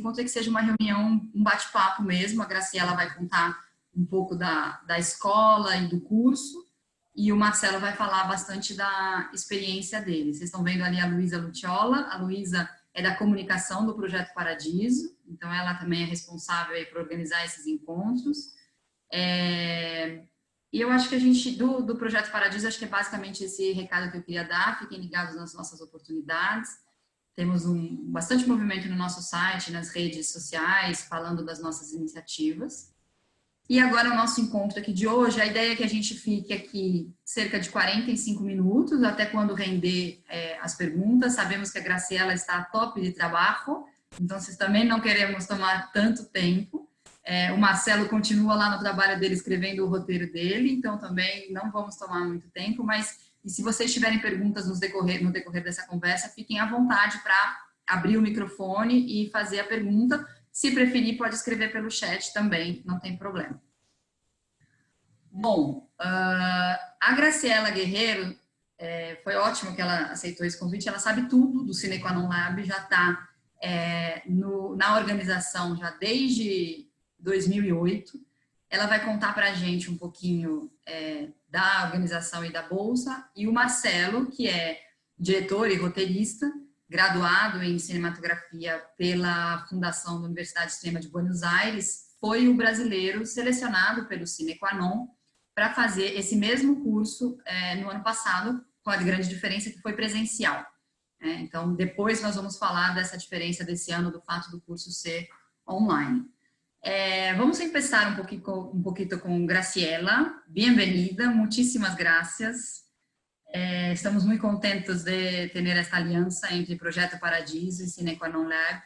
encontro é que seja uma reunião, um bate-papo mesmo. A Graciela vai contar um pouco da escola e do curso, e o Marcelo vai falar bastante da experiência dele. Vocês estão vendo ali a Luísa Luciola. A Luísa é da comunicação do Projeto Paradiso, então ela também é responsável aí por organizar esses encontros. E eu acho que a gente, do Projeto Paradiso, acho que é basicamente esse recado que eu queria dar. Fiquem ligados nas nossas oportunidades. Temos bastante movimento no nosso site, nas redes sociais, falando das nossas iniciativas. E agora o nosso encontro aqui de hoje, a ideia é que a gente fique aqui cerca de 45 minutos, até quando render as perguntas. Sabemos que a Graciela está a top de trabalho, então vocês também não queremos tomar tanto tempo. O Marcelo continua lá no trabalho dele, escrevendo o roteiro dele, então também não vamos tomar muito tempo, mas e se vocês tiverem perguntas no decorrer dessa conversa, fiquem à vontade para abrir o microfone e fazer a pergunta. Se preferir, pode escrever pelo chat também, não tem problema. Bom, a Graciela Guerreiro, foi ótimo que ela aceitou esse convite, ela sabe tudo do Sine Qua Non Lab, já está na organização já desde 2008. Ela vai contar para a gente um pouquinho da organização e da Bolsa, e o Marcelo, que é diretor e roteirista, graduado em cinematografia pela Fundação da Universidade de Cinema de Buenos Aires, foi o brasileiro selecionado pelo Sine Qua Non para fazer esse mesmo curso no ano passado, com a grande diferença que foi presencial. Então, depois nós vamos falar dessa diferença desse ano, do fato do curso ser online. Vamos começar um poquito com Graciela. Bem-vinda, muitíssimas gracias. Estamos muito contentos de ter esta aliança entre Projeto Paradiso e Sine Qua Non Lab.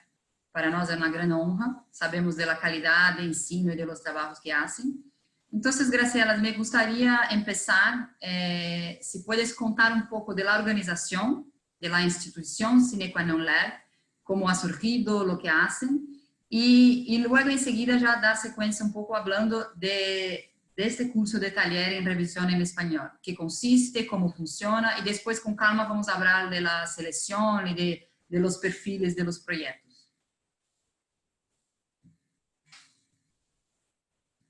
Para nós é uma grande honra. Sabemos da qualidade, ensino e de los trabalhos que hacen. Então, Graciela, me gostaria de começar, se puedes contar um pouco da organização, da instituição Sine Qua Non Lab, como ha surgido, lo que hacen, e logo em seguida já dar sequência um pouco falando deste curso de taller em revisão em espanhol, que consiste, como funciona, e depois com calma vamos falar da seleção e de los perfiles de los projetos.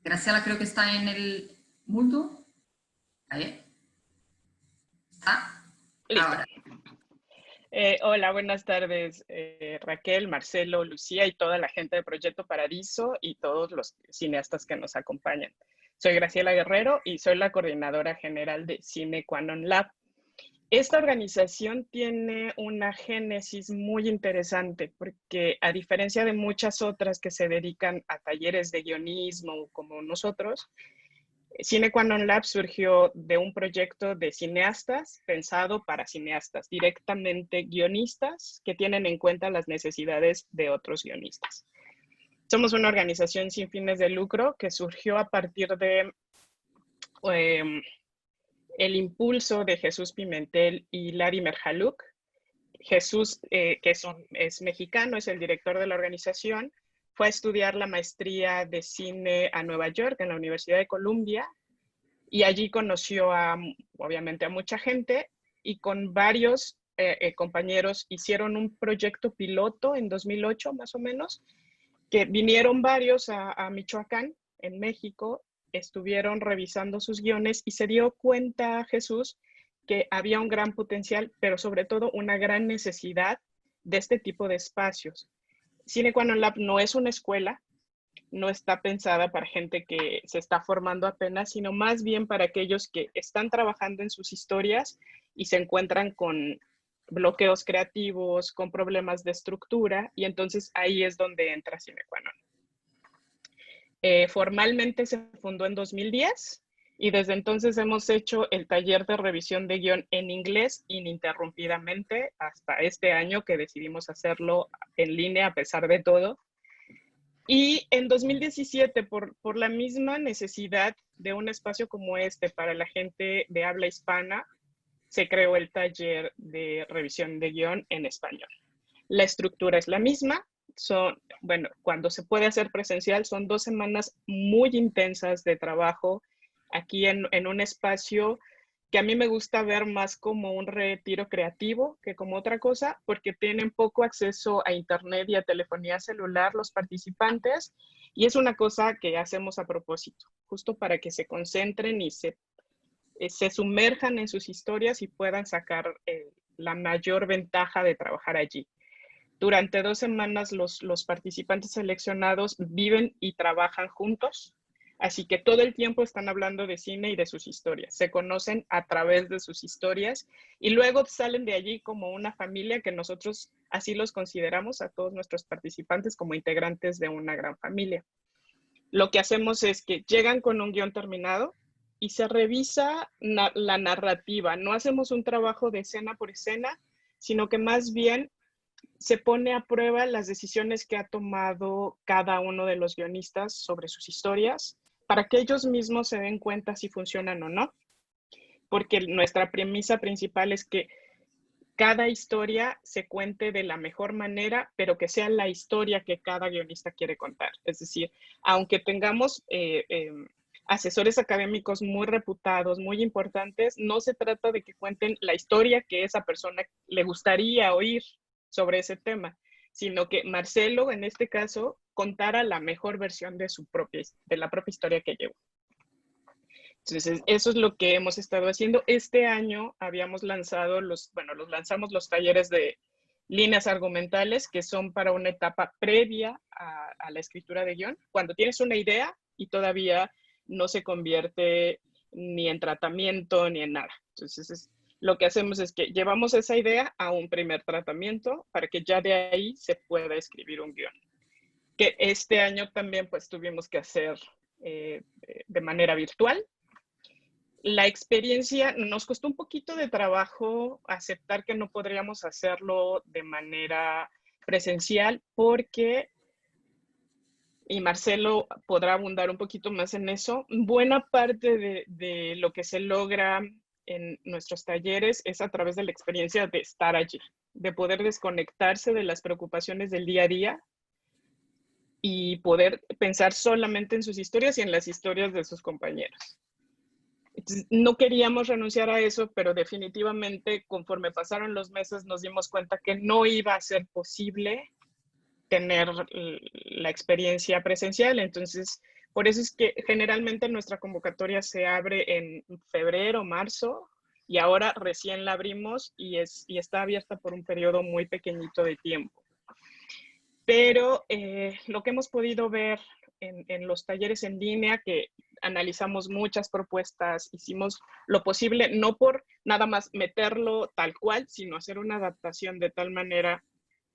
Graciela, creo que está en el mudo. Ahí. ¿Está? Listo. Ahora. Hola, buenas tardes, Raquel, Marcelo, Lucía y toda la gente de Proyecto Paradiso y todos los cineastas que nos acompañan. Soy Graciela Guerrero y soy la coordinadora general de Sine Qua Non Lab. Esta organización tiene una génesis muy interesante porque, a diferencia de muchas otras que se dedican a talleres de guionismo como nosotros, Sine Qua Non Lab surgió de un proyecto de cineastas pensado para cineastas, directamente guionistas que tienen en cuenta las necesidades de otros guionistas. Somos una organización sin fines de lucro que surgió a partir de el impulso de Jesús Pimentel y Larry Merjaluk. Jesús, que es mexicano, es el director de la organización, fue a estudiar la maestría de cine a Nueva York, en la Universidad de Columbia, y allí conoció obviamente a mucha gente, y con varios compañeros hicieron un proyecto piloto en 2008, más o menos, que vinieron varios a Michoacán, en México, estuvieron revisando sus guiones y se dio cuenta Jesús que había un gran potencial, pero sobre todo una gran necesidad de este tipo de espacios. Sine Qua Non Lab no es una escuela, no está pensada para gente que se está formando apenas, sino más bien para aquellos que están trabajando en sus historias y se encuentran con bloqueos creativos, con problemas de estructura, y entonces ahí es donde entra Sine Qua Non. Formalmente se fundó en 2010 y desde entonces hemos hecho el taller de revisión de guión en inglés ininterrumpidamente hasta este año que decidimos hacerlo en línea a pesar de todo. Y en 2017, por la misma necesidad de un espacio como este para la gente de habla hispana, se creó el taller de revisión de guión en español. La estructura es la misma. Cuando se puede hacer presencial, son 2 semanas muy intensas de trabajo aquí en un espacio que a mí me gusta ver más como un retiro creativo que como otra cosa, porque tienen poco acceso a internet y a telefonía celular los participantes, y es una cosa que hacemos a propósito, justo para que se concentren y se sumerjan en sus historias y puedan sacar la mayor ventaja de trabajar allí. Durante 2 semanas los participantes seleccionados viven y trabajan juntos, así que todo el tiempo están hablando de cine y de sus historias. Se conocen a través de sus historias y luego salen de allí como una familia que nosotros así los consideramos a todos nuestros participantes como integrantes de una gran familia. Lo que hacemos es que llegan con un guión terminado y se revisa la narrativa. No hacemos un trabajo de escena por escena, sino que más bien se pone a prueba las decisiones que ha tomado cada uno de los guionistas sobre sus historias para que ellos mismos se den cuenta si funcionan o no. Porque nuestra premisa principal es que cada historia se cuente de la mejor manera, pero que sea la historia que cada guionista quiere contar. Es decir, aunque tengamos asesores académicos muy reputados, muy importantes, no se trata de que cuenten la historia que esa persona le gustaría oír sobre ese tema, sino que Marcelo, en este caso, contara la mejor versión de la propia historia que llevó. Entonces, eso es lo que hemos estado haciendo. Este año habíamos lanzado lanzamos los talleres de líneas argumentales, que son para una etapa previa a la escritura de guión, cuando tienes una idea y todavía no se convierte ni en tratamiento ni en nada. Entonces, lo que hacemos es que llevamos esa idea a un primer tratamiento para que ya de ahí se pueda escribir un guión. Que este año también pues tuvimos que hacer de manera virtual. La experiencia nos costó un poquito de trabajo aceptar que no podríamos hacerlo de manera presencial porque, y Marcelo podrá abundar un poquito más en eso, buena parte de lo que se logra en nuestros talleres es a través de la experiencia de estar allí, de poder desconectarse de las preocupaciones del día a día y poder pensar solamente en sus historias y en las historias de sus compañeros. Entonces, no queríamos renunciar a eso, pero definitivamente conforme pasaron los meses nos dimos cuenta que no iba a ser posible tener la experiencia presencial. Entonces, por eso es que generalmente nuestra convocatoria se abre en febrero, marzo, y ahora recién la abrimos y está abierta por un periodo muy pequeñito de tiempo. Pero lo que hemos podido ver en los talleres en línea, que analizamos muchas propuestas, hicimos lo posible, no por nada más meterlo tal cual, sino hacer una adaptación de tal manera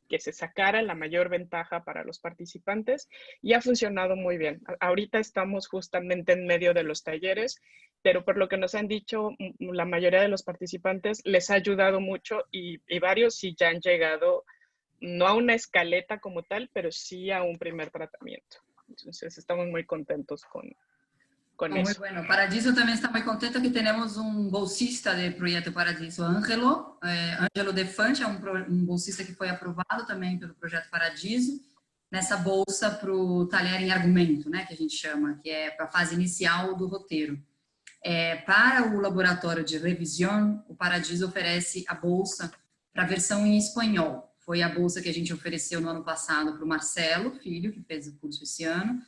que se sacara la mayor ventaja para los participantes y ha funcionado muy bien. Ahorita estamos justamente en medio de los talleres, pero por lo que nos han dicho, la mayoría de los participantes les ha ayudado mucho y varios sí ya han llegado no a una escaleta como tal, pero sí a un primer tratamiento. Entonces estamos muy contentos con Muy eso. bueno. Paradiso también está muy contento que tenemos un bolsista del proyecto Paradiso, Ângelo. Ângelo Defante é bolsista que foi aprovado também pelo projeto Paradiso, nessa bolsa para o talher em argumento, né, que a gente chama, que é para a fase inicial do roteiro. Para o laboratório de revisão, o Paradiso oferece a bolsa para a versão em espanhol. Foi a bolsa que a gente ofereceu no ano passado para o Marcelo, filho, que fez o curso esse ano,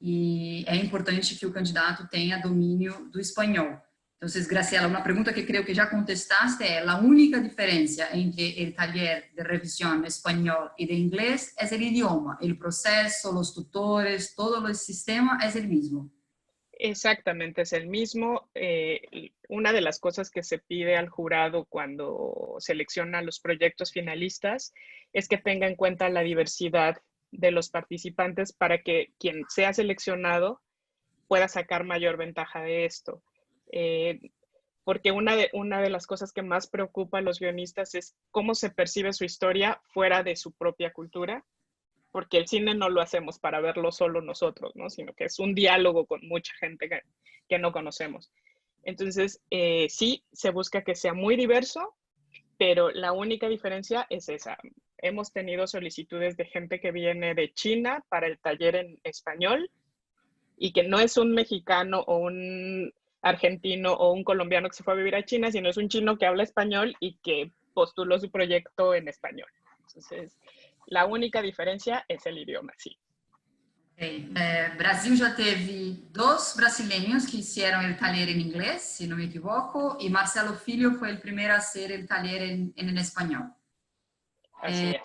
e é importante que o candidato tenha domínio do espanhol. Entonces, Graciela, una pregunta que creo que ya contestaste es, la única diferencia entre el taller de revisión español y de inglés es el idioma, el proceso, los tutores, todo el sistema es el mismo. Exactamente, es el mismo. Una de las cosas que se pide al jurado cuando selecciona los proyectos finalistas es que tenga en cuenta la diversidad de los participantes para que quien sea seleccionado pueda sacar mayor ventaja de esto. Porque una de las cosas que más preocupa a los guionistas es cómo se percibe su historia fuera de su propia cultura, porque el cine no lo hacemos para verlo solo nosotros, ¿no? Sino que es un diálogo con mucha gente que no conocemos. Entonces, sí, se busca que sea muy diverso, pero la única diferencia es esa. Hemos tenido solicitudes de gente que viene de China para el taller en español y que no es un mexicano o un argentino o un colombiano que se fue a vivir a China, sino es un chino que habla español y que postuló su proyecto en español. Entonces, la única diferencia es el idioma, sí. Brasil já teve 2 brasileiros que hicieron el taller en inglés, si no me equivoco, y Marcelo Filho fue el primero a hacer el taller en español. Así es.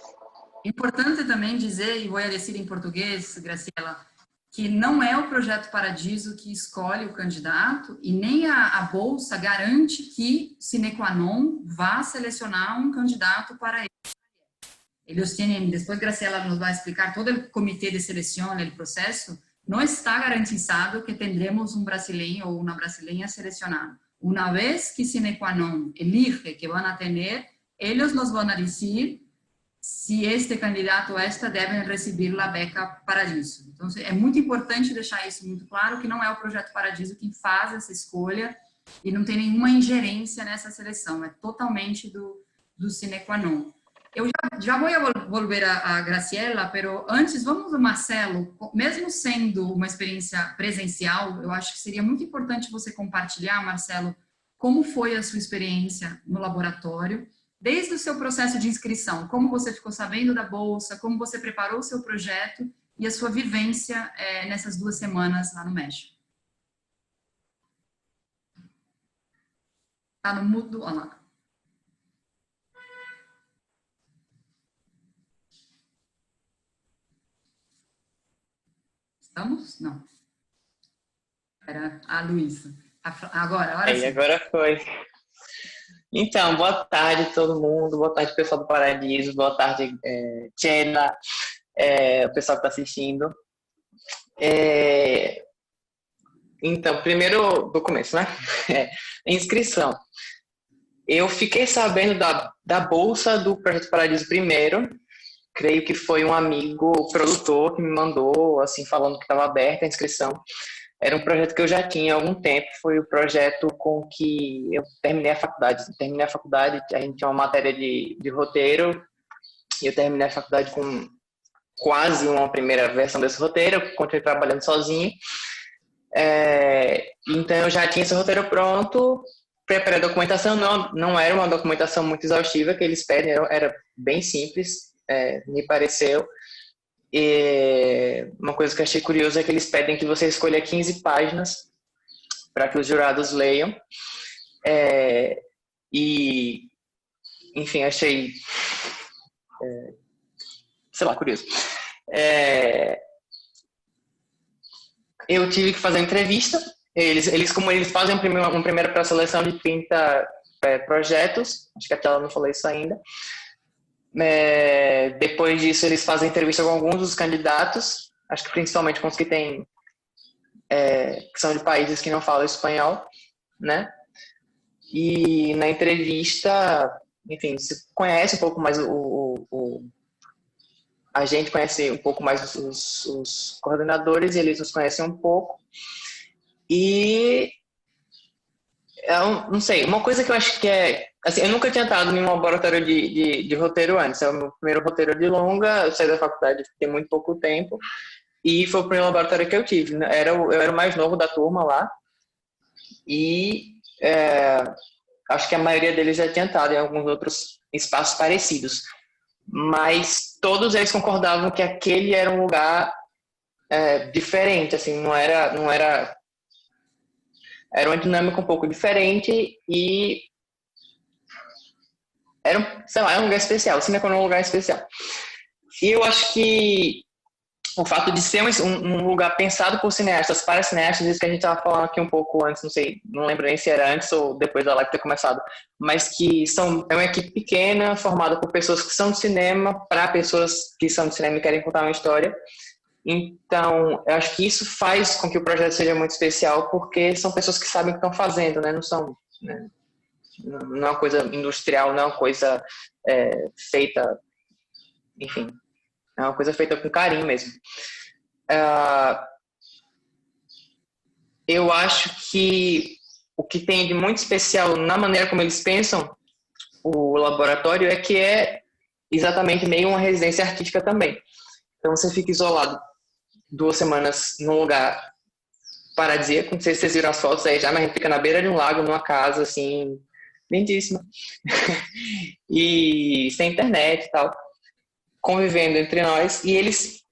Importante também dizer, e vou dizer em português, Graciela, que não é o projeto Paradiso que escolhe o candidato e nem a bolsa garante que sine qua non vá selecionar um candidato para ele. Eles têm, depois Graciela nos vai explicar, todo o comitê de seleção, o processo, não está garantizado que tendremos um brasileiro ou uma brasileira selecionado. Uma vez que sine qua non elige que vão a tener, eles nos vão a dizer se este candidato ou esta devem receber a beca Paradiso. Então, é muito importante deixar isso muito claro, que não é o projeto Paradiso quem faz essa escolha e não tem nenhuma ingerência nessa seleção, é totalmente do sine qua non. Eu já vou volver a Graciela, pero antes, vamos ao Marcelo, mesmo sendo uma experiência presencial, eu acho que seria muito importante você compartilhar, Marcelo, como foi a sua experiência no laboratório, desde o seu processo de inscrição, como você ficou sabendo da bolsa, como você preparou o seu projeto e a sua vivência nessas 2 semanas lá no México. Tá no mudo, olha lá. Estamos? Não. Era a Luísa. Agora sim. Agora foi. Então, boa tarde a todo mundo, boa tarde pessoal do Paradiso, boa tarde Tchela, o pessoal que está assistindo. Então, primeiro do começo, né? Inscrição. Eu fiquei sabendo da bolsa do Projeto Paradiso primeiro, creio que foi um amigo produtor que me mandou, assim, falando que estava aberta a inscrição. Era um projeto que eu já tinha há algum tempo, foi o projeto com que eu terminei a faculdade. A gente tinha uma matéria de roteiro, e eu terminei a faculdade com quase uma primeira versão desse roteiro, eu continuei trabalhando sozinho. Então eu já tinha esse roteiro pronto, preparei a documentação, não era uma documentação muito exaustiva que eles pedem, era bem simples. Me pareceu. E uma coisa que eu achei curiosa é que eles pedem que você escolha 15 páginas para que os jurados leiam. E, enfim, achei, sei lá, curioso. Eu tive que fazer uma entrevista. Como eles fazem uma primeira pré-seleção de 30 projetos, acho que a Tela não falou isso ainda. Depois disso, eles fazem entrevista com alguns dos candidatos, acho que principalmente com os que tem, que são de países que não falam espanhol, né? E na entrevista, enfim, se conhece um pouco mais a gente conhece um pouco mais os coordenadores e eles nos conhecem um pouco. E eu não sei, uma coisa que eu acho que assim, eu nunca tinha estado em um laboratório de roteiro antes. É o meu primeiro roteiro de longa, eu saí da faculdade tem muito pouco tempo, e foi o primeiro laboratório que eu tive. Eu era o mais novo da turma lá, e acho que a maioria deles já tinha estado em alguns outros espaços parecidos. Mas todos eles concordavam que aquele era um lugar diferente, assim, não era... Era uma dinâmica um pouco diferente e era, sei lá, um lugar especial, assim, um lugar especial. E eu acho que o fato de ser um lugar pensado por cineastas, para cineastas, isso que a gente estava falando aqui um pouco antes, não lembro nem se era antes ou depois da live ter começado, mas que é uma equipe pequena, formada por pessoas que são de cinema, para pessoas que são de cinema e querem contar uma história. Então, eu acho que isso faz com que o projeto seja muito especial, porque são pessoas que sabem o que estão fazendo, né? Não é uma coisa industrial, não é uma coisa feita, enfim, é uma coisa feita com carinho mesmo. Eu acho que o que tem de muito especial na maneira como eles pensam o laboratório é que é exatamente meio uma residência artística também. Então, você fica isolado 2 semanas num lugar paradisíaco. Não sei se vocês viram as fotos aí já, mas a gente fica na beira de um lago, numa casa, assim, lindíssima. E sem internet e tal, convivendo entre nós. E eles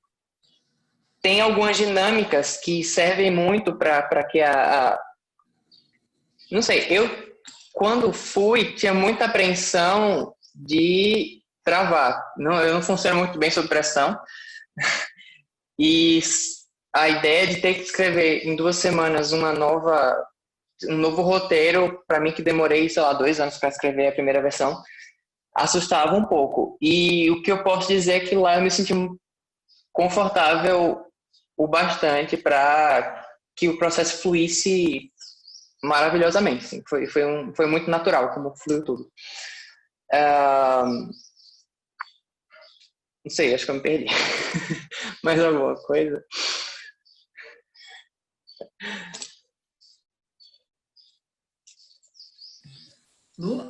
têm algumas dinâmicas que servem muito para que Não sei, eu, quando fui, tinha muita apreensão de travar. Não, eu não funciono muito bem sob pressão. E a ideia de ter que escrever em 2 semanas um novo roteiro, para mim que demorei, sei lá, 2 anos para escrever a primeira versão, assustava um pouco. E o que eu posso dizer é que lá eu me senti confortável o bastante para que o processo fluísse maravilhosamente. Assim. Foi muito natural como fluiu tudo. Não sei, acho que eu me perdi. Mais alguma coisa? Lu,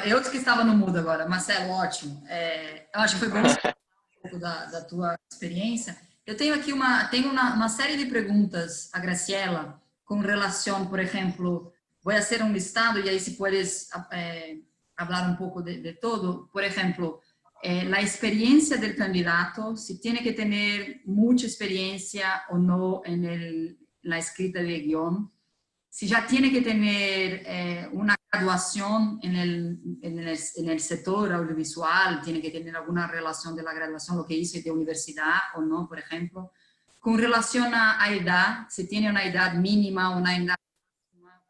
eu que estava no mudo agora. Marcelo, ótimo. Eu acho que foi bom saber um pouco da tua experiência. Eu tenho aqui uma série de perguntas a Graciela com relação, por exemplo, vou fazer um listado e aí se puedes falar um pouco de todo. Por exemplo, la experiencia del candidato, si tiene que tener mucha experiencia o no en la escrita de guión, si ya tiene que tener una graduación en el sector audiovisual, tiene que tener alguna relación de la graduación, lo que hice de universidad o no, por ejemplo. Con relación a edad, si tiene una edad mínima o una edad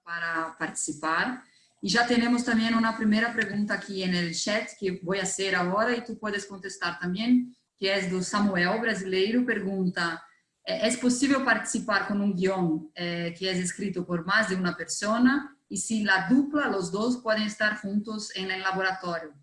para participar. Y ya tenemos también una primera pregunta aquí en el chat que voy a hacer ahora y tú puedes contestar también, que es de Samuel, brasileiro, pregunta, ¿es posible participar con un guión que es escrito por más de una persona? Y si la dupla, los dos pueden estar juntos en el laboratorio.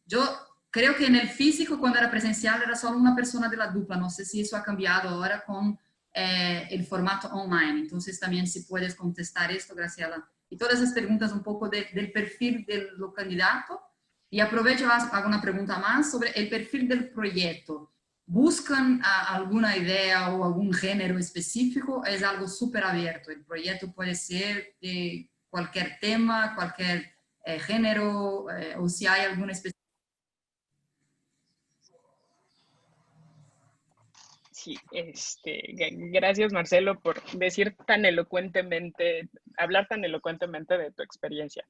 Yo creo que en el físico, cuando era presencial, era solo una persona de la dupla. No sé si eso ha cambiado ahora con el formato online. Entonces, también si puedes contestar esto, Graciela. Y todas esas preguntas un poco del perfil del candidato. Y aprovecho, hago una pregunta más sobre el perfil del proyecto. ¿Buscan alguna idea o algún género específico? Es algo súper abierto. El proyecto puede ser de cualquier tema, cualquier género, o si hay alguna específica. Sí, gracias Marcelo por decir tan elocuentemente, hablar tan elocuentemente de tu experiencia.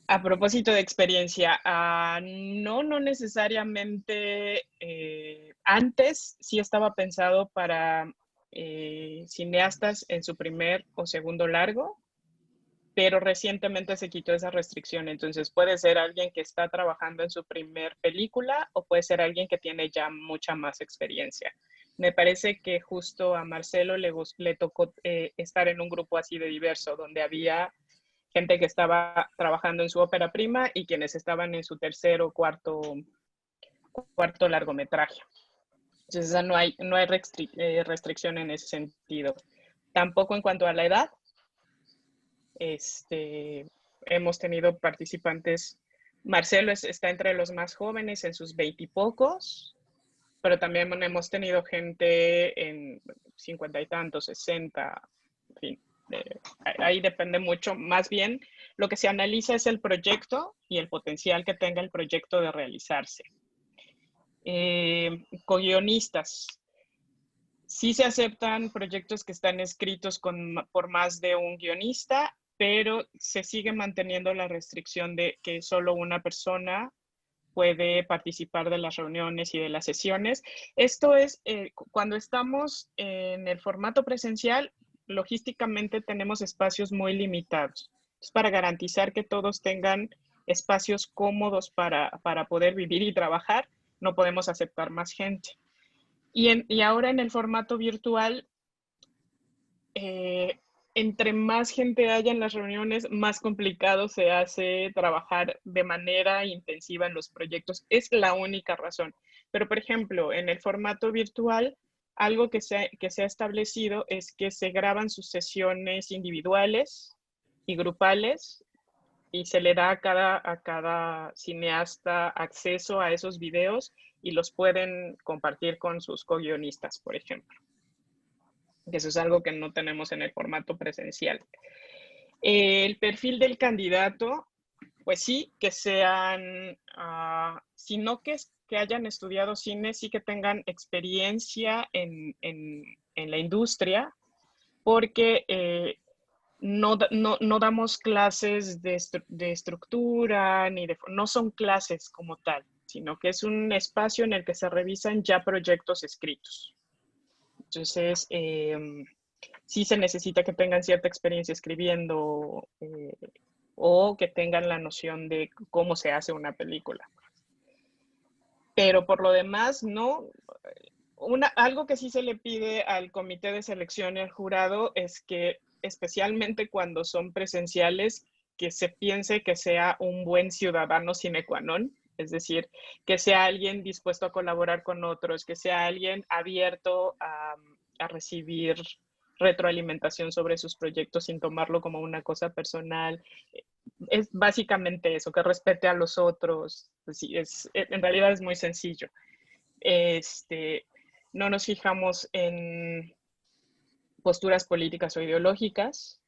A propósito de experiencia, no necesariamente, antes sí estaba pensado para cineastas en su primer o segundo largo, pero recientemente se quitó esa restricción. Entonces puede ser alguien que está trabajando en su primer película o puede ser alguien que tiene ya mucha más experiencia. Me parece que justo a Marcelo le tocó estar en un grupo así de diverso, donde había gente que estaba trabajando en su ópera prima y quienes estaban en su tercer o cuarto largometraje. Entonces no hay restricción en ese sentido. Tampoco en cuanto a la edad. Hemos tenido participantes, Marcelo está entre los más jóvenes en sus 20 y pocos, pero también hemos tenido gente en 50 y tantos, 60, en fin, ahí depende mucho. Más bien, lo que se analiza es el proyecto y el potencial que tenga el proyecto de realizarse. Co-guionistas. Sí se aceptan proyectos que están escritos por más de un guionista, pero se sigue manteniendo la restricción de que solo una persona puede participar de las reuniones y de las sesiones. Esto es, cuando estamos en el formato presencial, logísticamente tenemos espacios muy limitados. Es para garantizar que todos tengan espacios cómodos para poder vivir y trabajar, no podemos aceptar más gente. Y ahora en el formato virtual, entre más gente haya en las reuniones, más complicado se hace trabajar de manera intensiva en los proyectos. Es la única razón. Pero, por ejemplo, en el formato virtual, algo que se ha establecido es que se graban sus sesiones individuales y grupales y se le da a cada cineasta acceso a esos videos y los pueden compartir con sus co-guionistas, por ejemplo. que eso es algo que no tenemos en el formato presencial. El perfil del candidato, pues sí, que sean, sino que hayan estudiado cine, sí que tengan experiencia en la industria, porque no damos clases de estructura, no son clases como tal, sino que es un espacio en el que se revisan ya proyectos escritos. Entonces, sí se necesita que tengan cierta experiencia escribiendo o que tengan la noción de cómo se hace una película. Pero por lo demás, no. Algo que sí se le pide al comité de selección y al jurado es que, especialmente cuando son presenciales, que se piense que sea un buen ciudadano sine qua non, es decir, que sea alguien dispuesto a colaborar con otros, que sea alguien abierto a recibir retroalimentación sobre sus proyectos sin tomarlo como una cosa personal. Es básicamente eso, que respete a los otros. En realidad es muy sencillo. No nos fijamos en posturas políticas o ideológicas,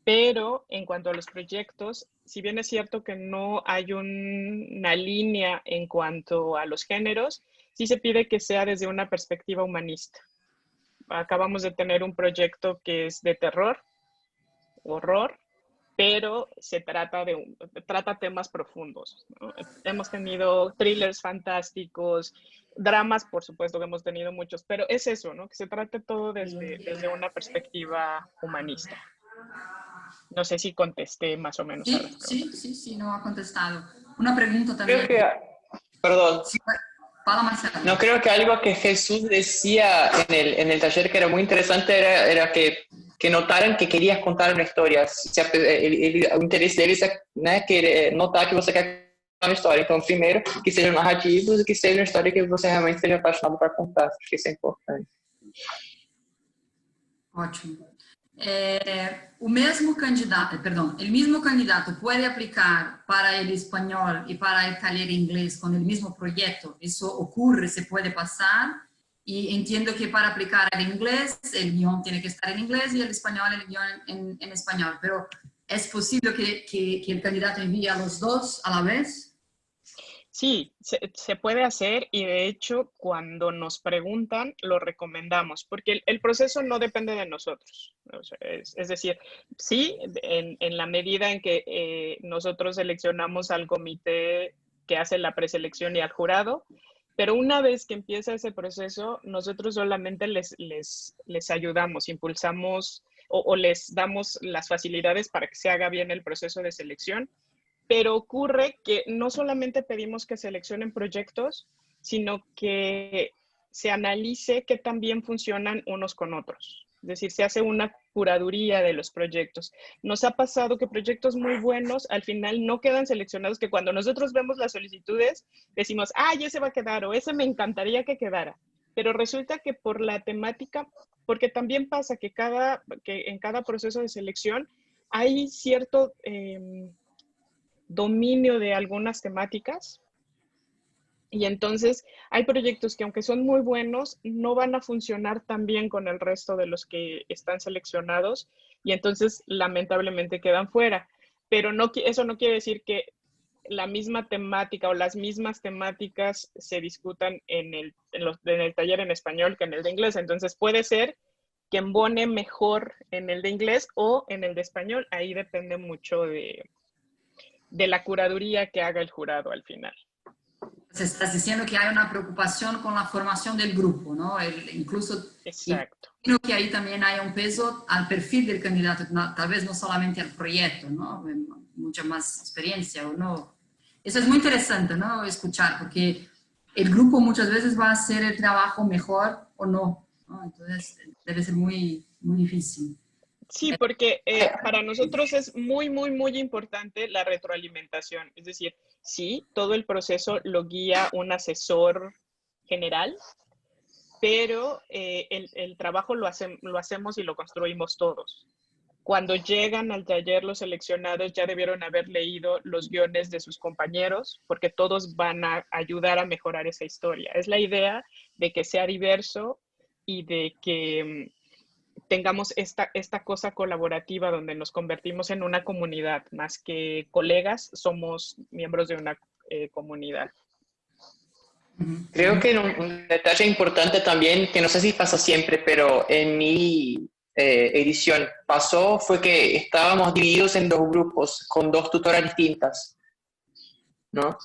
pero en cuanto a los proyectos, si bien es cierto que no hay una línea en cuanto a los géneros, sí se pide que sea desde una perspectiva humanista. Acabamos de tener un proyecto que es de terror, horror, pero trata temas profundos, ¿no? Hemos tenido thrillers fantásticos, dramas, por supuesto que hemos tenido muchos, pero es eso, ¿no? Que se trate todo desde una perspectiva humanista. No sé si contesté más o menos a las preguntas. Sí, no ha contestado. Una pregunta también. Perdón. Sí, Paula Marcelo. No, creo que algo que Jesús decía en el taller que era muy interesante era que notaran que querías contar una historia. O interesse deles é, né, querer notar que você quer contar uma história. Então, primeiro, que sejam narrativos e que seja uma história que você realmente esteja apaixonado para contar. Acho que isso é importante. Ótimo. O mesmo candidato, perdão, o mesmo candidato pode aplicar para o espanhol e para o taller inglês com o mesmo projeto? Isso ocorre, se pode passar? Y entiendo que para aplicar el inglés, el guión tiene que estar en inglés y el español, el guión en español. Pero ¿es posible que el candidato envíe a los dos a la vez? Sí, se puede hacer y de hecho cuando nos preguntan lo recomendamos porque el proceso no depende de nosotros. O sea, es decir, sí, en la medida en que nosotros seleccionamos al comité que hace la preselección y al jurado, pero una vez que empieza ese proceso, nosotros solamente les ayudamos, impulsamos o les damos las facilidades para que se haga bien el proceso de selección. Pero ocurre que no solamente pedimos que seleccionen proyectos, sino que se analice qué tan bien funcionan unos con otros. Es decir, se hace una curaduría de los proyectos. Nos ha pasado que proyectos muy buenos al final no quedan seleccionados, que cuando nosotros vemos las solicitudes decimos, ese va a quedar o ese me encantaría que quedara. Pero resulta que por la temática, porque también pasa que en cada proceso de selección hay cierto dominio de algunas temáticas y entonces hay proyectos que aunque son muy buenos no van a funcionar tan bien con el resto de los que están seleccionados y entonces lamentablemente quedan fuera, pero eso no quiere decir que la misma temática o las mismas temáticas se discutan en el taller en español que en el de inglés, entonces puede ser que embone mejor en el de inglés o en el de español, ahí depende mucho de la curaduría que haga el jurado al final. Estás diciendo que hay una preocupación con la formación del grupo, ¿no? Incluso, exacto. Creo que ahí también hay un peso al perfil del candidato, tal vez no solamente al proyecto, ¿no? Mucha más experiencia o no. Eso es muy interesante, ¿no? Escuchar, porque el grupo muchas veces va a hacer el trabajo mejor o no, ¿no? Entonces debe ser muy, muy difícil. Sí, porque para nosotros es muy, muy, muy importante la retroalimentación. Es decir, sí, todo el proceso lo guía un asesor general, pero el trabajo lo hacemos y lo construimos todos. Cuando llegan al taller los seleccionados ya debieron haber leído los guiones de sus compañeros, porque todos van a ayudar a mejorar esa historia. Es la idea de que sea diverso y de que tengamos esta cosa colaborativa donde nos convertimos en una comunidad, más que colegas, somos miembros de una comunidad. Creo que un detalle importante también, que no sé si pasa siempre, pero en mi edición pasó, fue que estábamos divididos en 2 grupos, con 2 tutoras distintas, ¿no?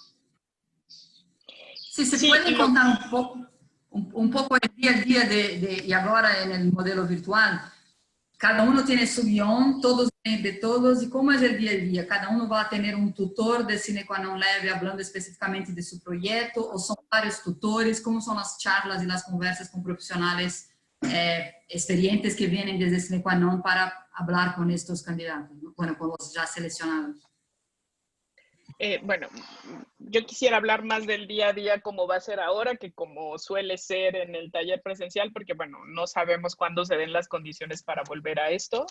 Sí, se puede contar un poco el día a día y ahora en el modelo virtual. Cada uno tiene su guión, todos de todos, y cómo es el día a día. Cada uno va a tener un tutor de Cine qua non leve hablando específicamente de su proyecto, o son varios tutores, cómo son las charlas y las conversas con profesionales experientes que vienen desde Cine qua non para hablar con estos candidatos, ¿no? Bueno, con los ya seleccionados. Bueno, yo quisiera hablar más del día a día como va a ser ahora que como suele ser en el taller presencial, porque bueno, no sabemos cuándo se den las condiciones para volver a esto.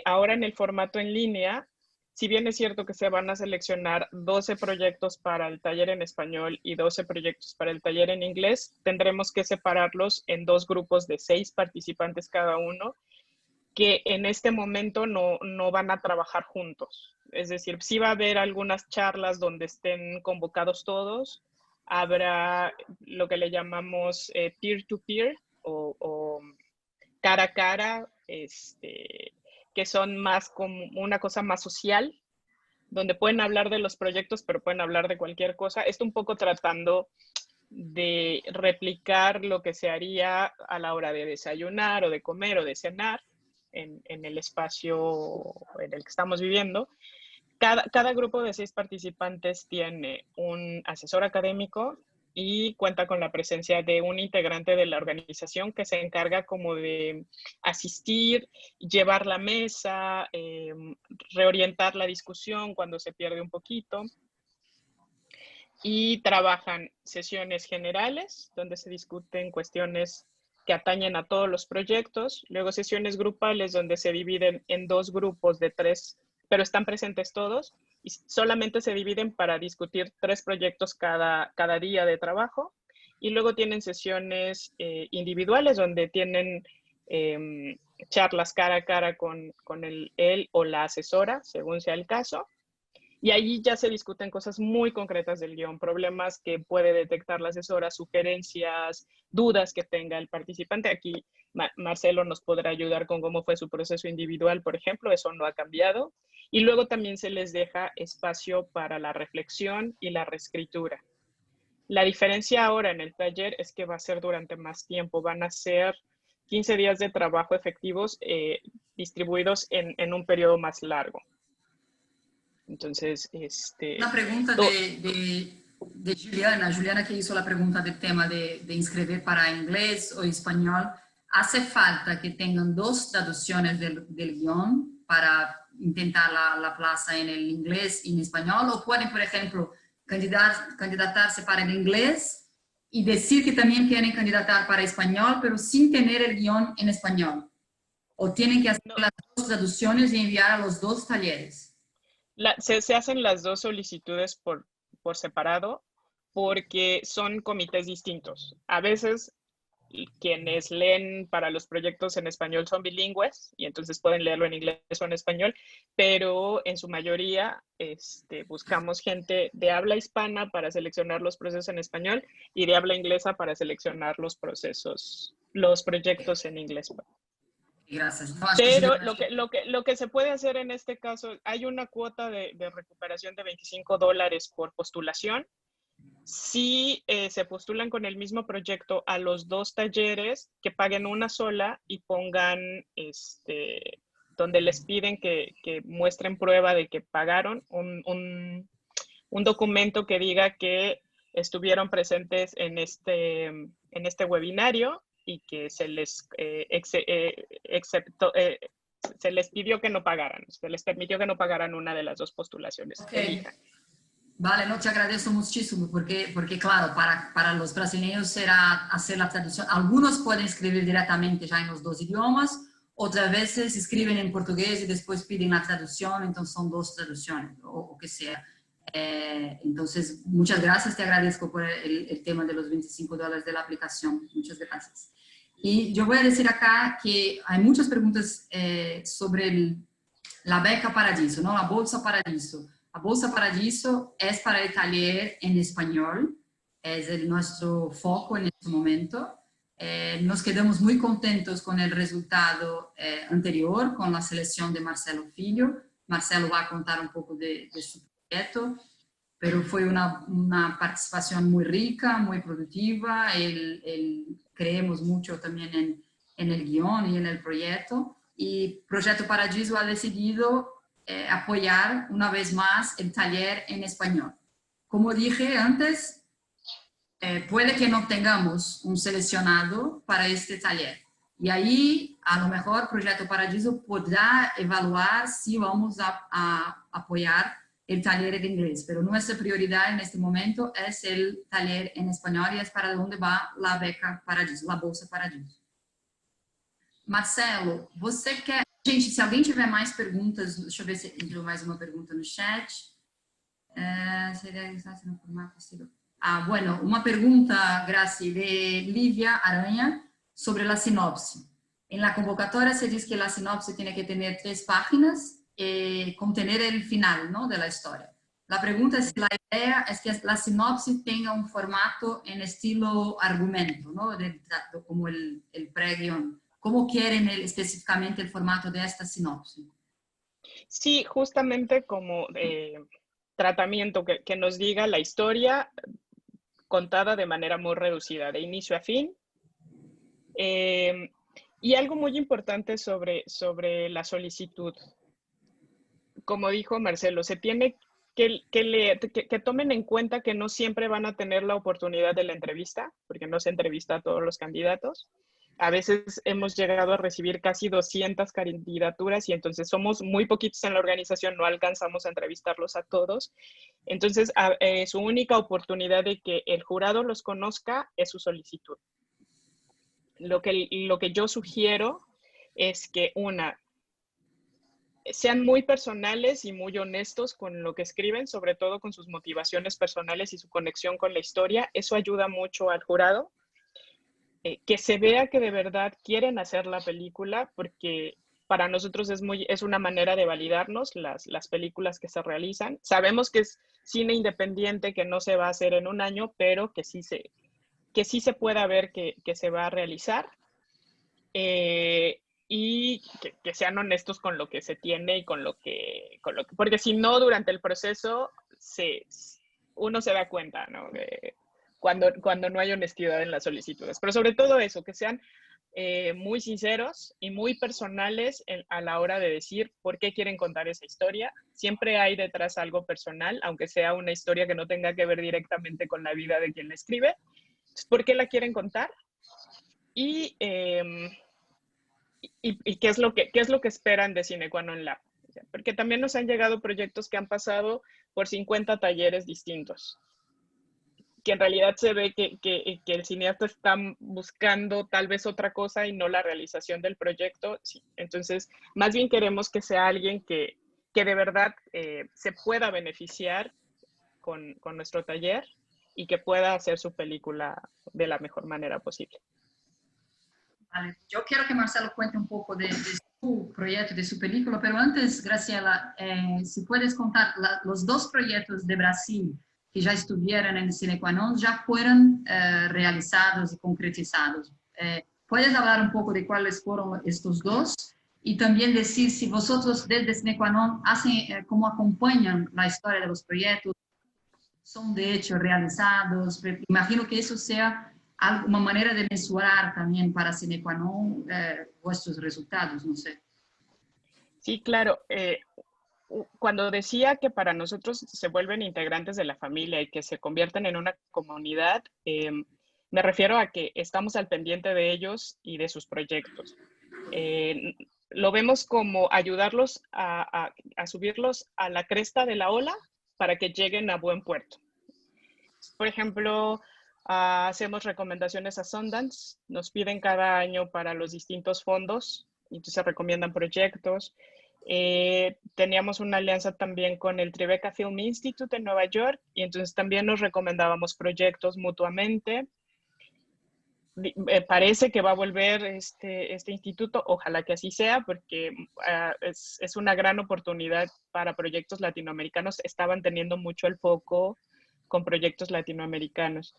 Ahora en el formato en línea, si bien es cierto que se van a seleccionar 12 proyectos para el taller en español y 12 proyectos para el taller en inglés, tendremos que separarlos en 2 grupos de 6 participantes cada uno, que en este momento no van a trabajar juntos. Es decir, sí va a haber algunas charlas donde estén convocados todos. Habrá lo que le llamamos peer-to-peer o cara a cara, que son más como una cosa más social, donde pueden hablar de los proyectos, pero pueden hablar de cualquier cosa. Esto un poco tratando de replicar lo que se haría a la hora de desayunar o de comer o de cenar en el espacio en el que estamos viviendo. Cada grupo de 6 participantes tiene un asesor académico y cuenta con la presencia de un integrante de la organización que se encarga como de asistir, llevar la mesa, reorientar la discusión cuando se pierde un poquito. Y trabajan sesiones generales, donde se discuten cuestiones que atañen a todos los proyectos, luego sesiones grupales, donde se dividen en 2 grupos de 3, pero están presentes todos, y solamente se dividen para discutir 3 proyectos cada día de trabajo, y luego tienen sesiones individuales, donde tienen charlas cara a cara con él o la asesora, según sea el caso. Y allí ya se discuten cosas muy concretas del guión, problemas que puede detectar la asesora, sugerencias, dudas que tenga el participante. Aquí Marcelo nos podrá ayudar con cómo fue su proceso individual, por ejemplo, eso no ha cambiado. Y luego también se les deja espacio para la reflexión y la reescritura. La diferencia ahora en el taller es que va a ser durante más tiempo, van a ser 15 días de trabajo efectivos distribuidos en un periodo más largo. Entonces, Una pregunta de Juliana que hizo la pregunta del tema de inscribir para inglés o español. ¿Hace falta que tengan 2 traducciones del guión para intentar la plaza en el inglés y en español? ¿O pueden, por ejemplo, candidatarse para el inglés y decir que también quieren candidatar para español, pero sin tener el guión en español? ¿O tienen que hacer las 2 traducciones y enviar a los 2 talleres? Se hacen las 2 solicitudes por separado porque son comités distintos. A veces quienes leen para los proyectos en español son bilingües y entonces pueden leerlo en inglés o en español, pero en su mayoría buscamos gente de habla hispana para seleccionar los procesos en español y de habla inglesa para seleccionar los proyectos en inglés. Gracias. Pero lo que se puede hacer en este caso, hay una cuota de recuperación de $25 por postulación. Si se postulan con el mismo proyecto a los 2 talleres, que paguen una sola y pongan donde les piden que muestren prueba de que pagaron un documento que diga que estuvieron presentes en este webinario y que se les se les pidió que no pagaran, se les permitió que no pagaran una de las 2 postulaciones. Okay. Vale, no, te agradezco muchísimo porque claro, para los brasileños será hacer la traducción. Algunos pueden escribir directamente ya en los 2 idiomas, otras veces escriben en portugués y después piden la traducción, entonces son 2 traducciones o que sea. Entonces, muchas gracias, te agradezco por el tema de los $25 de la aplicación. Muchas gracias. Y yo voy a decir acá que hay muchas preguntas sobre la beca Paradiso, ¿no? La Bolsa Paradiso. La Bolsa Paradiso es para el taller en español, es nuestro foco en este momento. Nos quedamos muy contentos con el resultado anterior, con la selección de Marcelo Filho. Marcelo va a contar un poco de su proyecto, pero fue una participación muy rica, muy productiva. Creemos mucho también en el guión y en el proyecto. Y Proyecto Paradiso ha decidido apoyar una vez más el taller en español. Como dije antes, puede que no tengamos un seleccionado para este taller. Y ahí, a lo mejor, Proyecto Paradiso podrá evaluar si vamos a apoyar el taller en inglés. Pero nuestra prioridad en este momento es el taller en español y es para donde va la beca Paradiso, la Bolsa Paradiso. Marcelo, você quer... Gente, se alguém tiver mais perguntas, deixa eu ver se entrou mais uma pergunta no chat. Seria no formato possível. Bueno, una pregunta, Graci, de Livia Aranha sobre la sinopsis. En la convocatoria se dice que la sinopsis tiene que tener 3 páginas y contener el final, ¿no?, de la historia. La pregunta es si la idea es que la sinopsis tenga un formato en estilo argumento, ¿no?, como el pre-guión. ¿Cómo quieren específicamente el formato de esta sinopsis? Sí, justamente como tratamiento que nos diga la historia contada de manera muy reducida, de inicio a fin. Y algo muy importante sobre la solicitud. Como dijo Marcelo, se tiene que tomen en cuenta que no siempre van a tener la oportunidad de la entrevista, porque no se entrevista a todos los candidatos. A veces hemos llegado a recibir casi 200 candidaturas y entonces somos muy poquitos en la organización, no alcanzamos a entrevistarlos a todos. Entonces, su única oportunidad de que el jurado los conozca es su solicitud. Lo que yo sugiero es que, sean muy personales y muy honestos con lo que escriben, sobre todo con sus motivaciones personales y su conexión con la historia. Eso ayuda mucho al jurado. Que se vea que de verdad quieren hacer la película, porque para nosotros es una manera de validarnos las películas que se realizan. Sabemos que es cine independiente, que no se va a hacer en un año, pero que sí se pueda ver que se va a realizar. Y que sean honestos con lo que se tiene y con lo que porque si no, durante el proceso uno se da cuenta, ¿no?, cuando no hay honestidad en las solicitudes. Pero sobre todo eso, que sean muy sinceros y muy personales a la hora de decir por qué quieren contar esa historia. Siempre hay detrás algo personal, aunque sea una historia que no tenga que ver directamente con la vida de quien la escribe. ¿Por qué la quieren contar? Y qué es lo que esperan de Sine Qua Non Lab. Porque también nos han llegado proyectos que han pasado por 50 talleres distintos, que en realidad se ve que el cineasta está buscando tal vez otra cosa y no la realización del proyecto. Sí. Entonces, más bien queremos que sea alguien que de verdad se pueda beneficiar con nuestro taller y que pueda hacer su película de la mejor manera posible. Vale. Yo quiero que Marcelo cuente un poco de su proyecto, de su película, pero antes, Graciela, si puedes contar los 2 proyectos de Brasil que ya estuvieron en Sine Qua Non, ya fueron realizados y concretizados. ¿Puedes hablar un poco de cuáles fueron estos 2? Y también decir si vosotros desde Sine Qua Non hacen, cómo acompañan la historia de los proyectos, son de hecho realizados. Imagino que eso sea una manera de mesurar también para Sine Qua Non vuestros resultados, no sé. Sí, claro. Cuando decía que para nosotros se vuelven integrantes de la familia y que se convierten en una comunidad, me refiero a que estamos al pendiente de ellos y de sus proyectos. Lo vemos como ayudarlos a subirlos a la cresta de la ola para que lleguen a buen puerto. Por ejemplo, hacemos recomendaciones a Sundance, nos piden cada año para los distintos fondos, y entonces se recomiendan proyectos. Teníamos una alianza también con el Tribeca Film Institute en Nueva York, y entonces también nos recomendábamos proyectos mutuamente. parece que va a volver este instituto, ojalá que así sea, porque es una gran oportunidad para proyectos latinoamericanos. Estaban teniendo mucho el foco con proyectos latinoamericanos.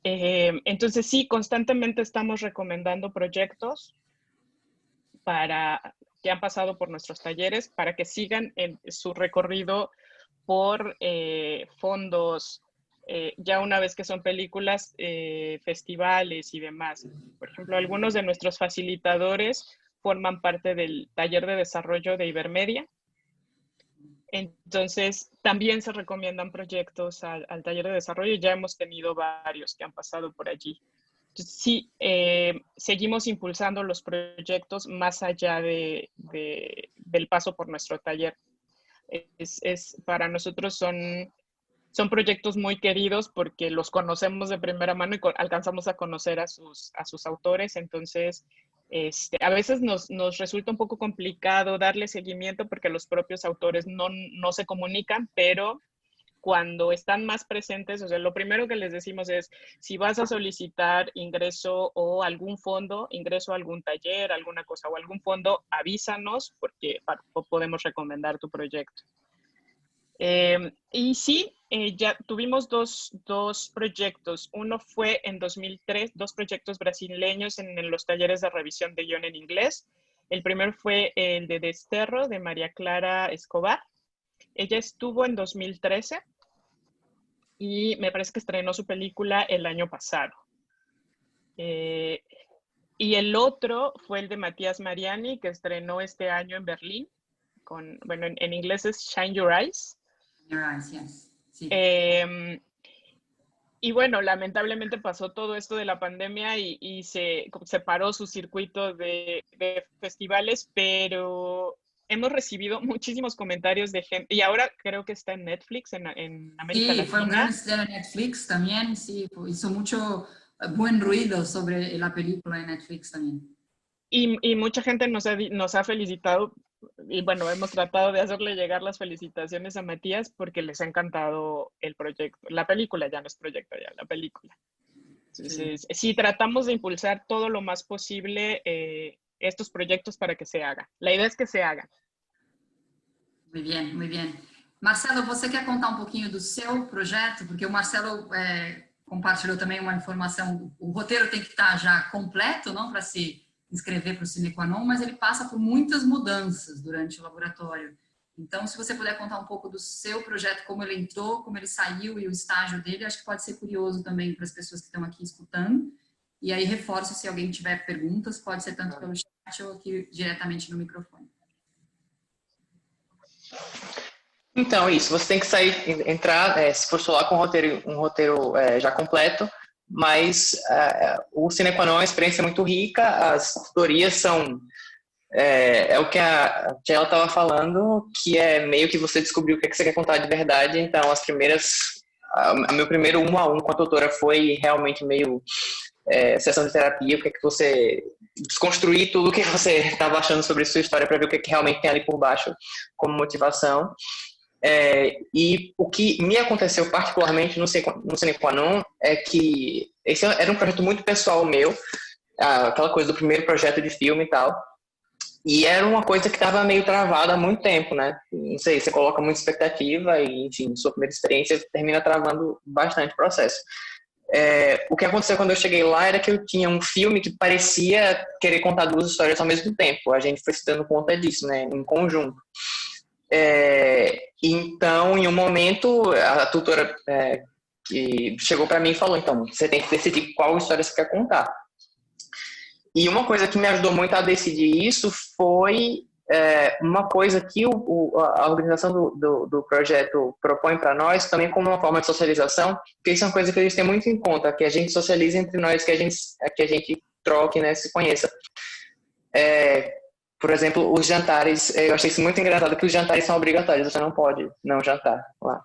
Entonces sí, constantemente estamos recomendando proyectos que han pasado por nuestros talleres para que sigan en su recorrido por fondos, ya una vez que son películas, festivales y demás. Por ejemplo, algunos de nuestros facilitadores forman parte del taller de desarrollo de Ibermedia. Entonces, también se recomiendan proyectos al taller de desarrollo. Ya hemos tenido varios que han pasado por allí. Entonces, sí, seguimos impulsando los proyectos más allá del paso por nuestro taller. Para nosotros son proyectos muy queridos porque los conocemos de primera mano y alcanzamos a conocer a sus autores. Entonces, a veces nos resulta un poco complicado darle seguimiento porque los propios autores no se comunican, pero cuando están más presentes, o sea, lo primero que les decimos es, si vas a solicitar ingreso o algún fondo, ingreso a algún taller, alguna cosa o algún fondo, avísanos porque podemos recomendar tu proyecto. Y sí, ya tuvimos dos proyectos. Uno fue en 2003, 2 proyectos brasileños en los talleres de revisión de guión en inglés. El primero fue el de Desterro, de María Clara Escobar. Ella estuvo en 2013 y me parece que estrenó su película el año pasado. Y el otro fue el de Matías Mariani, que estrenó este año en Berlín. Bueno, en inglés es Shine Your Eyes. Your Eyes, yes. Sí. Y bueno, lamentablemente pasó todo esto de la pandemia y se paró su circuito de festivales, pero hemos recibido muchísimos comentarios de gente, y ahora creo que está en Netflix, en América Latina. Sí, fue un gran estreno en Netflix también, sí, hizo mucho buen ruido sobre la película en Netflix también. Y mucha gente nos ha felicitado, y bueno, hemos tratado de hacerle llegar las felicitaciones a Matías porque les ha encantado el proyecto. La película ya no es proyecto, ya la película. Entonces, sí, tratamos de impulsar todo lo más posible estos proyectos para que se hagan. La idea es que se hagan. Muy bien, muy bien. Marcelo, você quer contar um pouquinho do seu projeto? Porque o Marcelo compartilhou também uma informação, o roteiro tem que estar já completo, não, para se inscrever para o Sine Qua Non, mas ele passa por muitas mudanças durante o laboratório. Então, se você puder contar um pouco do seu projeto, como ele entrou, como ele saiu e o estágio dele, acho que pode ser curioso também para as pessoas que estão aqui escutando. E aí, reforço, se alguém tiver perguntas, pode ser tanto pelo chat ou aqui diretamente no microfone. Então, isso, você tem que entrar, se postular com um roteiro já completo, mas o Sine Qua Non é uma experiência muito rica, as tutorias são, é o que a Tiela estava falando, que é meio que você descobriu o que você quer contar de verdade. Então, meu primeiro 1 a 1 com a tutora foi realmente meio sessão de terapia, o que é que você desconstruir tudo o que você estava achando sobre sua história para ver o que realmente tem ali por baixo como motivação. E o que me aconteceu particularmente no Sine Qua Non é que esse era um projeto muito pessoal meu, aquela coisa do primeiro projeto de filme e tal, e era uma coisa que estava meio travada há muito tempo, né? Não sei, você coloca muita expectativa e, enfim, sua primeira experiência termina travando bastante o processo. O que aconteceu quando eu cheguei lá era que eu tinha um filme que parecia querer contar 2 histórias ao mesmo tempo. A gente foi se dando conta disso, né? Em conjunto. Então, em um momento, a tutora que chegou para mim e falou, então, você tem que decidir qual história você quer contar. E uma coisa que me ajudou muito a decidir isso foi uma coisa que a organização do projeto propõe para nós, também como uma forma de socialização, porque isso é uma coisa que eles têm muito em conta, que a gente socialize entre nós, que a gente troque, né, se conheça. Por exemplo, os jantares, eu achei isso muito engraçado, que os jantares são obrigatórios, você não pode não jantar lá.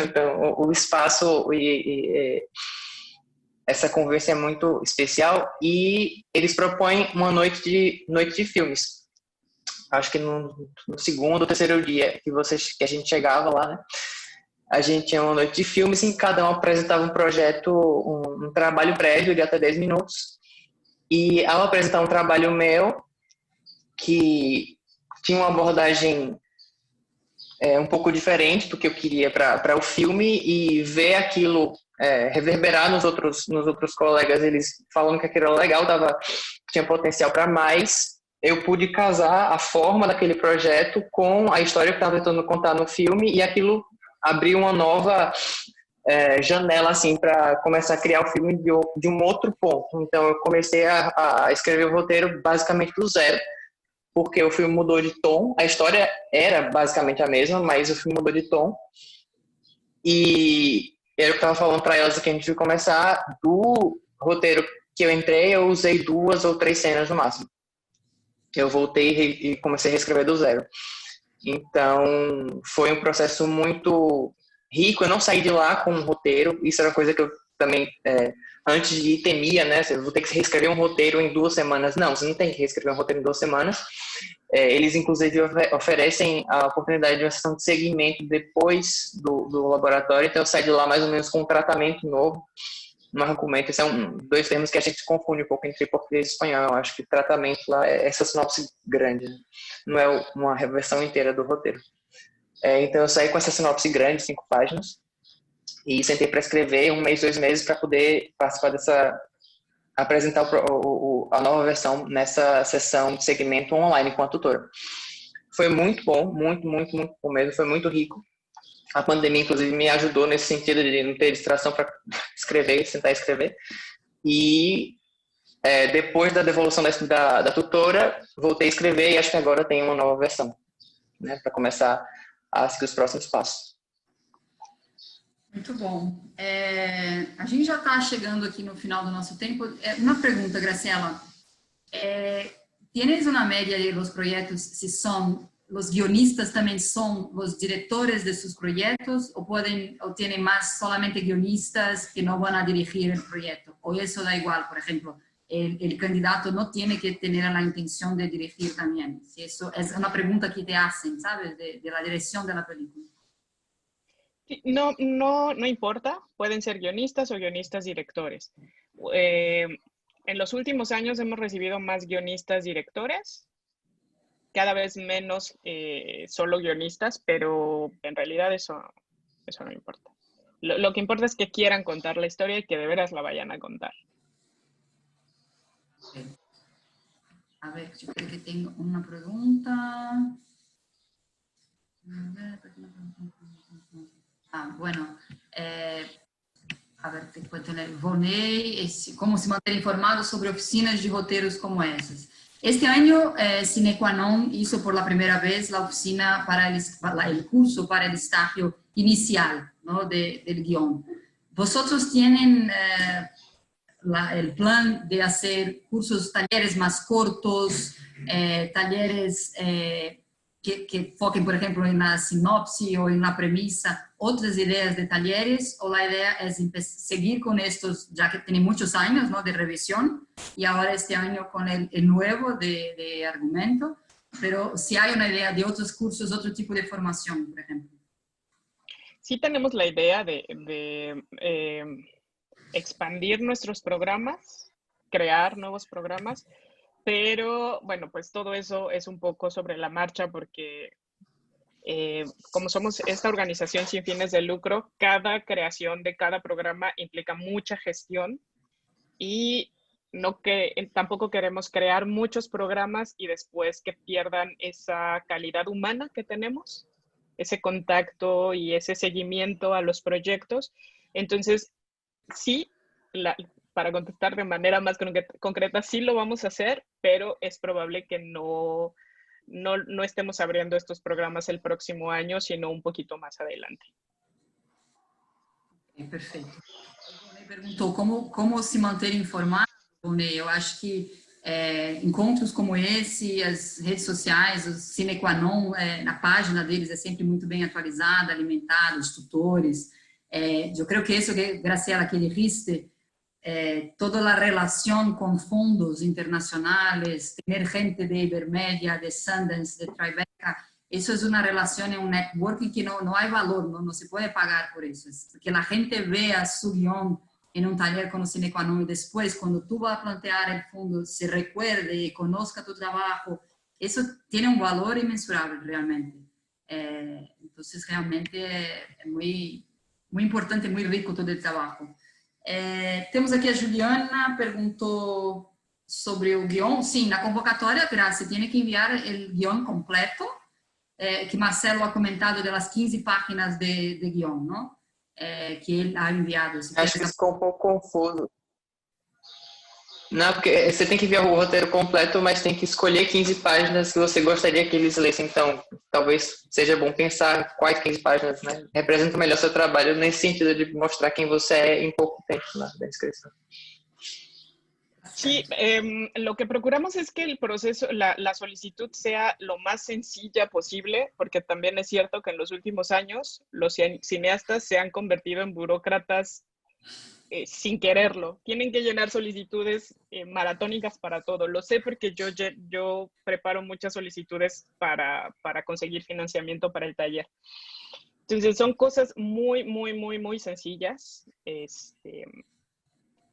Então, o espaço e essa conversa é muito especial, e eles propõem uma noite de filmes. Acho que no segundo ou terceiro dia que a gente chegava lá, né? a gente tinha uma noite de filmes em que cada um apresentava um projeto, um trabalho breve de até 10 minutos. E ao apresentar um trabalho meu, que tinha uma abordagem um pouco diferente do que eu queria para o filme, e ver aquilo reverberar nos outros colegas, eles falando que aquilo era legal, tinha potencial para mais, eu pude casar a forma daquele projeto com a história que estava tentando contar no filme, e aquilo abriu uma nova janela assim para começar a criar o filme de um outro ponto. Então eu comecei a escrever o roteiro basicamente do zero, porque o filme mudou de tom, a história era basicamente a mesma, mas o filme mudou de tom, e era o que eu estava falando para elas, que a gente vai começar do roteiro que eu entrei, eu usei 2 ou 3 cenas no máximo. Eu voltei e comecei a reescrever do zero. Então, foi um processo muito rico. Eu não saí de lá com um roteiro. Isso era uma coisa que eu também, antes de ir, temia, né? Eu vou ter que reescrever um roteiro em 2 semanas. Não, você não tem que reescrever um roteiro em 2 semanas. Eles, inclusive, oferecem a oportunidade de uma sessão de segmento depois do laboratório. Então, eu saí de lá mais ou menos com um tratamento novo. No argumento, esses são 2 termos que a gente confunde um pouco entre português e espanhol. Eu acho que tratamento lá é essa sinopse grande, né? Não é uma versão inteira do roteiro. Então eu saí com essa sinopse grande, 5 páginas, e sentei para escrever 1 mês, 2 meses para poder participar apresentar a nova versão nessa sessão de segmento online com a tutora. Foi muito bom, muito, muito, muito bom mesmo, foi muito rico. A pandemia, inclusive, me ajudou nesse sentido de não ter distração para escrever, sentar e escrever. E depois da devolução da tutora, voltei a escrever, e acho que agora tem uma nova versão, né, para começar a seguir os próximos passos. Muito bom. A gente já está chegando aqui no final do nosso tempo. Uma pergunta, Graciela. ¿Tienes una media de los proyectos si son los guionistas también son los directores de sus proyectos o tienen más solamente guionistas que no van a dirigir el proyecto? ¿O eso da igual? Por ejemplo, el candidato no tiene que tener la intención de dirigir también. Si eso es una pregunta que te hacen, ¿sabes? De la dirección de la película. No importa. Pueden ser guionistas o guionistas directores. En los últimos años hemos recibido más guionistas directores, cada vez menos solo guionistas, pero en realidad eso no importa. Lo que importa es que quieran contar la historia y que de veras la vayan a contar. A ver, yo creo que tengo una pregunta. Bueno, a ver, te cuento, né? Vonei, como se manter informado sobre oficinas de roteiros como essas. Este año, Sine Qua Non hizo por la primera vez la oficina para el curso para el estágio inicial, ¿no? del guión. ¿Vosotros tienen el plan de hacer cursos, talleres más cortos, talleres que foquen, por ejemplo, en la sinopsis o en la premisa, otras ideas de talleres, o la idea es seguir con estos, ya que tiene muchos años, ¿no? de revisión, y ahora este año con el nuevo de argumento, pero si hay una idea de otros cursos, otro tipo de formación, por ejemplo. Sí tenemos la idea de expandir nuestros programas, crear nuevos programas, pero bueno, pues todo eso es un poco sobre la marcha porque como somos esta organización sin fines de lucro, cada creación de cada programa implica mucha gestión y tampoco queremos crear muchos programas y después que pierdan esa calidad humana que tenemos, ese contacto y ese seguimiento a los proyectos. Entonces, sí, para contestar de manera más concreta, sí lo vamos a hacer, pero es probable que no estemos abriendo estos programas el próximo año, sino un poquito más adelante. Perfeito. Me perguntou como se manter informado, né? Eu acho que encontros como esse, as redes sociais, o Sine Qua Non, na página deles é sempre muito bem atualizada, alimentada, os tutores. Eu creio que isso que Graciela que dijiste, toda la relación con fondos internacionales, tener gente de Ibermedia, de Sundance, de Tribeca, eso es una relación, un networking que no hay valor, no se puede pagar por eso. Es que la gente vea su guión en un taller con Cine Qua Non y después, cuando tú vas a plantear el fondo, se recuerde y conozca tu trabajo, eso tiene un valor inmensurable realmente. Entonces, realmente es muy importante, muy rico todo el trabajo. Temos aqui a Juliana, perguntou sobre o guion. Sim, na convocatória, Graça, tem que enviar o guion completo, que Marcelo ha comentado das 15 páginas de guion, não? Que ele ha enviado. Acho que ficou um pouco confuso. Não, porque você tem que enviar o roteiro completo, mas tem que escolher 15 páginas que você gostaria que eles lessem. Então, talvez seja bom pensar quais 15 páginas, né, representam melhor seu trabalho nesse sentido de mostrar quem você é em pouco tempo na descripción. Sí, lo que procuramos es que el proceso, la solicitud sea lo más sencilla posible, porque también es cierto que en los últimos años los cineastas se han convertido en burócratas sin quererlo. Tienen que llenar solicitudes maratónicas para todo. Lo sé porque yo preparo muchas solicitudes para conseguir financiamiento para el taller. Entonces son cosas muy sencillas.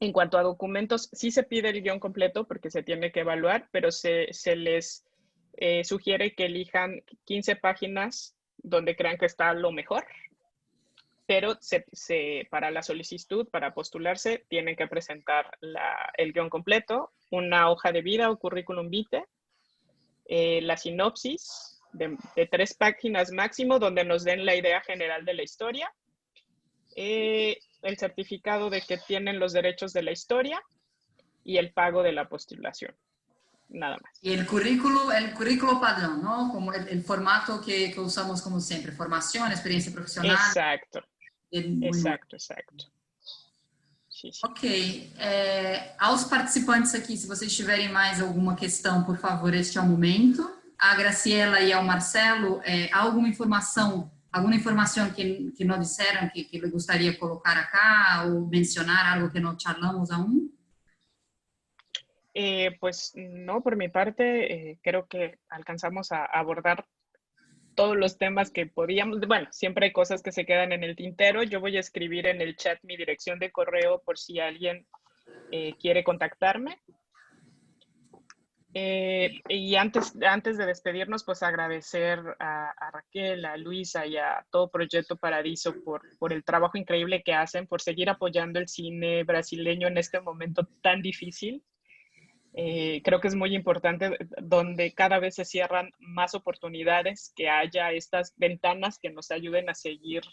En cuanto a documentos, sí se pide el guión completo porque se tiene que evaluar, pero se les sugiere que elijan 15 páginas donde crean que está lo mejor. Pero para la solicitud, para postularse, tienen que presentar el guión completo, una hoja de vida o currículum vitae, la sinopsis de 3 páginas máximo, donde nos den la idea general de la historia, el certificado de que tienen los derechos de la historia y el pago de la postulación. Nada más. Y el currículo padrón, ¿no? Como el formato que usamos como siempre, formación, experiencia profesional. Exacto. Exacto. Ok. Aos participantes aqui, se vocês tiverem mais alguma questão, por favor, este é o momento. A Graciela e ao Marcelo, há alguma informação que não disseram que eu gostaria de colocar acá ou mencionar algo que não charlamos aún? Pues no, por mi parte, creo que alcanzamos a abordar todos los temas que podíamos. Bueno, siempre hay cosas que se quedan en el tintero. Yo voy a escribir en el chat mi dirección de correo por si alguien quiere contactarme. Y antes de despedirnos, pues agradecer a Raquel, a Luisa y a todo Proyecto Paradiso por el trabajo increíble que hacen, por seguir apoyando el cine brasileño en este momento tan difícil. Creo que es muy importante, donde cada vez se cierran más oportunidades, que haya estas ventanas que nos ayuden a seguir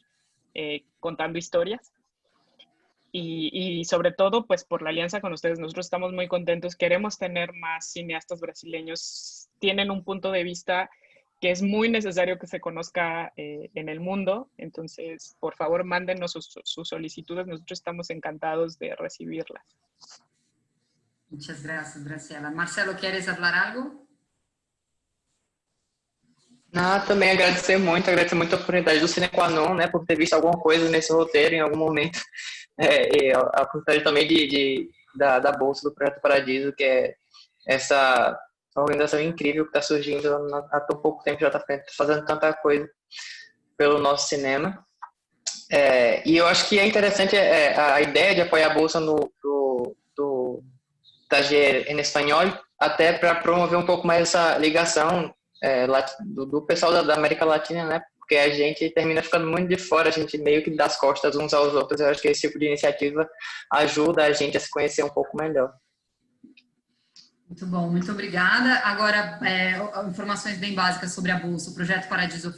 contando historias. Y sobre todo, pues por la alianza con ustedes, nosotros estamos muy contentos, queremos tener más cineastas brasileños, tienen un punto de vista que es muy necesario que se conozca en el mundo. Entonces, por favor, mándenos sus solicitudes, nosotros estamos encantados de recibirlas. Muchas gracias, Graciela. Marcelo, ¿quieres hablar algo? Também agradecer muito a oportunidade do Cine Qua Non, né, por ter visto alguma coisa nesse roteiro em algum momento. E a oportunidade também da Bolsa do Projeto Paradiso, que é essa organização incrível que está surgindo há tão pouco tempo, já está fazendo tanta coisa pelo nosso cinema. E eu acho que é interessante a ideia de apoiar a Bolsa do Taller em Espanhol, até para promover um pouco mais essa ligação do pessoal da América Latina, né? Porque a gente termina ficando muito de fora, a gente meio que dá as costas uns aos outros. Eu acho que esse tipo de iniciativa ajuda a gente a se conhecer um pouco melhor. Muito bom, muito obrigada. Agora, informações bem básicas sobre a Bolsa. O Projeto Paradiso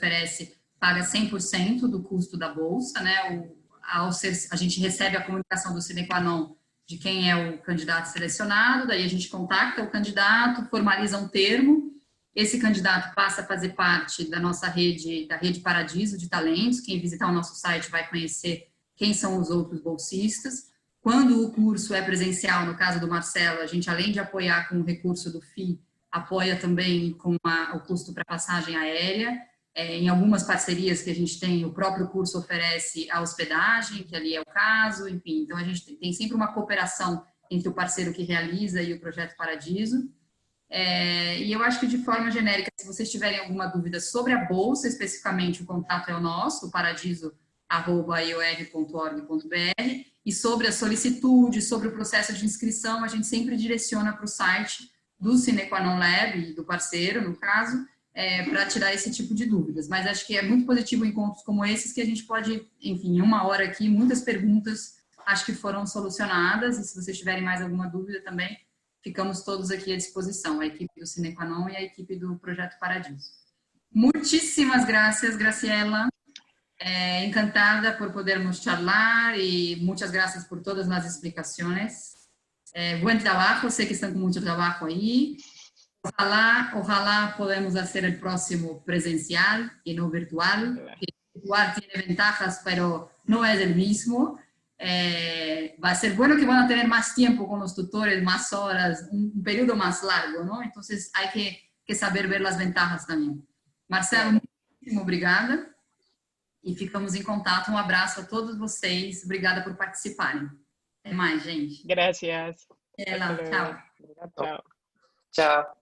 paga 100% do custo da Bolsa, né? A gente recebe a comunicação do Cine Qua Non de quem é o candidato selecionado, daí a gente contacta o candidato, formaliza um termo, esse candidato passa a fazer parte da nossa rede, da Rede Paradiso de Talentos. Quem visitar o nosso site vai conhecer quem são os outros bolsistas. Quando o curso é presencial, no caso do Marcelo, a gente, além de apoiar com o recurso do FII, apoia também com o custo para passagem aérea. Em algumas parcerias que a gente tem, o próprio curso oferece a hospedagem, que ali é o caso, enfim. Então, a gente tem sempre uma cooperação entre o parceiro que realiza e o Projeto Paradiso. E eu acho que, de forma genérica, se vocês tiverem alguma dúvida sobre a Bolsa, especificamente, o contato é o nosso, paradiso@ior.org.br, e sobre a solicitude, sobre o processo de inscrição, a gente sempre direciona para o site do Sine Qua Non Lab, do parceiro, no caso, para tirar esse tipo de dúvidas. Mas acho que é muito positivo encontros como esses, que a gente pode, enfim, em uma hora aqui, muitas perguntas acho que foram solucionadas, e se vocês tiverem mais alguma dúvida também, ficamos todos aqui à disposição, a equipe do Sine Qua Non e a equipe do Projeto Paradiso. Muchísimas gracias, Graciela. Encantada por podermos charlar y muchas gracias por todas las explicaciones. Buen trabajo, sé que están con mucho trabajo ahí. Ojalá podamos hacer el próximo presencial y no virtual. Virtual tiene ventajas, pero no es el mismo. Va a ser bueno que van a tener más tiempo con los tutores, más horas, un periodo más largo, ¿no? Entonces hay que saber ver las ventajas también. Marcelo, muchísimo obrigada. E ficamos em contato. Um abraço a todos vocês. Obrigada por participarem. Até mais, gente. Gracias. Tchau. Tchau. Tchau.